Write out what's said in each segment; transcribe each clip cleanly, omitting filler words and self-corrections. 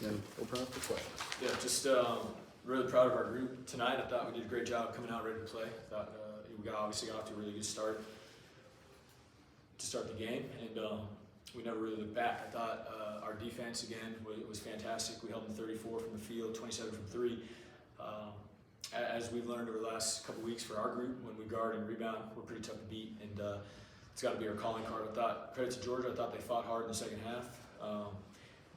Then open up for questions. Yeah, just really proud of our group tonight. I thought we did a great job coming out ready to play. I thought we obviously got off to a really good start to start the game, and we never really looked back. I thought our defense again was fantastic. We held them 34 from the field, 27 from three. As we've learned over the last couple weeks for our group, when we guard and rebound, we're pretty tough to beat, and it's got to be our calling card. I thought, credit to Georgia, I thought they fought hard in the second half.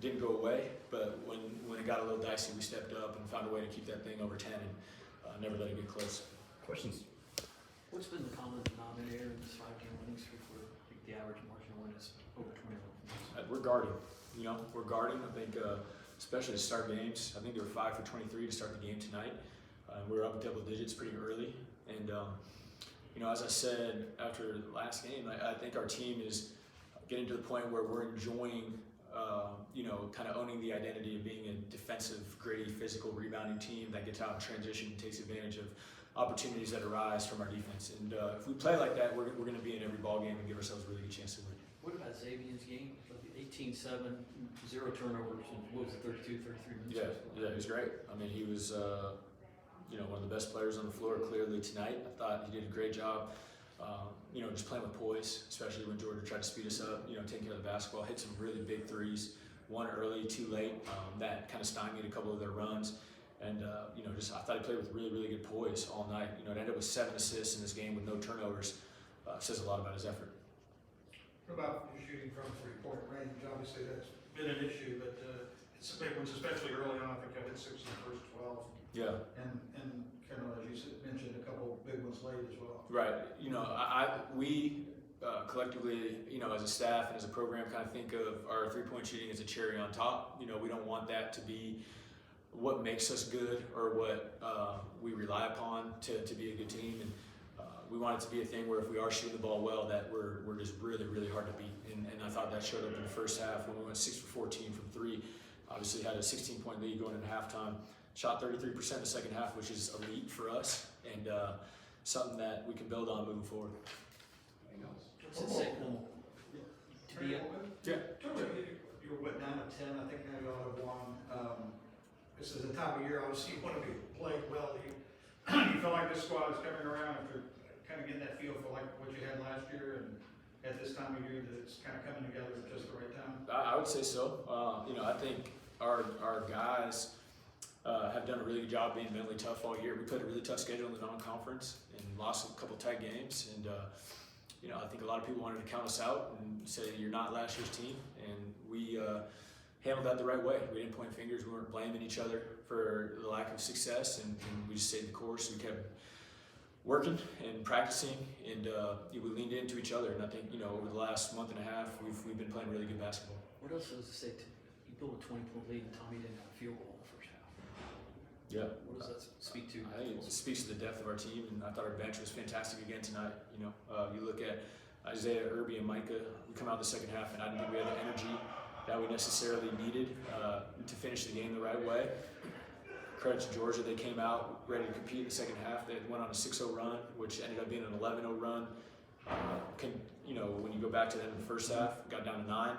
Didn't go away, but when it got a little dicey, we stepped up and found a way to keep that thing over 10 and never let it get close. Questions? What's been the common denominator in this 5-game winning streak where the average marginal win is over 21 points? We're guarding, we're guarding. I think, especially to start games, I think they were 5 for 23 to start the game tonight. We were up double digits pretty early, and as I said after the last game, I think our team is getting to the point where we're enjoying, kind of owning the identity of being a defensive, gritty, physical, rebounding team that gets out in transition and takes advantage of opportunities that arise from our defense. And if we play like that, we're going to be in every ball game and give ourselves a really good chance to win. What about Xavier's game? 18-7, 0 turnovers, and what was it, 32, 33 minutes? Yeah, he was great. I mean, he was, one of the best players on the floor clearly tonight. I thought he did a great job, just playing with poise, especially when Georgia tried to speed us up, taking care of the basketball, hit some really big threes, one early, two late, that kind of stymied a couple of their runs. And, I thought he played with really, really good poise all night. It ended up with 7 assists in this game with no turnovers. Says a lot about his effort. What about your shooting from three-point range? Obviously, that's been an issue, but it's a big one, especially early on. I think I hit 6 in the first 12. Yeah. And kind of, as you mentioned, a couple big ones late as well. Right. We collectively, as a staff and as a program, kind of think of our three-point shooting as a cherry on top. We don't want that to be what makes us good or what we rely upon to be a good team. And we want it to be a thing where if we are shooting the ball well, that we're just really, really hard to beat. And I thought that showed up in the first half when we went 6 for 14 from three. Obviously had a 16-point lead going into halftime. Shot 33% in the second half, which is elite for us, and something that we can build on moving forward. What's it say? To be You were down to 10. I think now you all have won. This is the time of year obviously you want to be playing well. You feel like this squad is coming around after kind of getting that feel for like what you had last year, and at this time of year that it's kind of coming together at just the right time. I would say so. I think our guys have done a really good job being mentally tough all year. We played a really tough schedule in the non-conference and lost a couple tight games. And I think a lot of people wanted to count us out and say you're not last year's team. And we handled that the right way. We didn't point fingers. We weren't blaming each other for the lack of success, and we just stayed the course. We kept working and practicing, and we leaned into each other. And I think over the last month and a half, we've been playing really good basketball. What else does it say? You built a 20-point lead, and Tommy didn't have a field goal in the first half. Yeah. What does that speak to? I think it speaks to the depth of our team, and I thought our bench was fantastic again tonight. You look at Isaiah, Irby, and Micah. We come out the second half, and I didn't think we had the energy that we necessarily needed to finish the game the right way. Credit to Georgia, they came out ready to compete in the second half. They went on a 6-0 run, which ended up being an 11-0 run. When you go back to the end of the first half, got down to 9.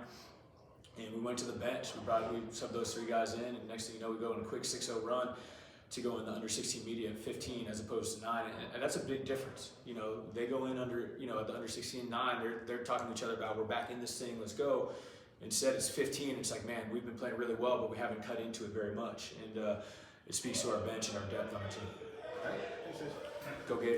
And we went to the bench. We subbed those 3 guys in, and next thing you know, we go on a quick 6-0 run to go in the under 16 media at 15 as opposed to 9, and that's a big difference. They go in under, at the under 16 9. They're talking to each other about we're back in this thing, let's go. Instead, it's 15. It's like, man, we've been playing really well, but we haven't cut into it very much, and it speaks to our bench and our depth on our team. All right. Go Gators.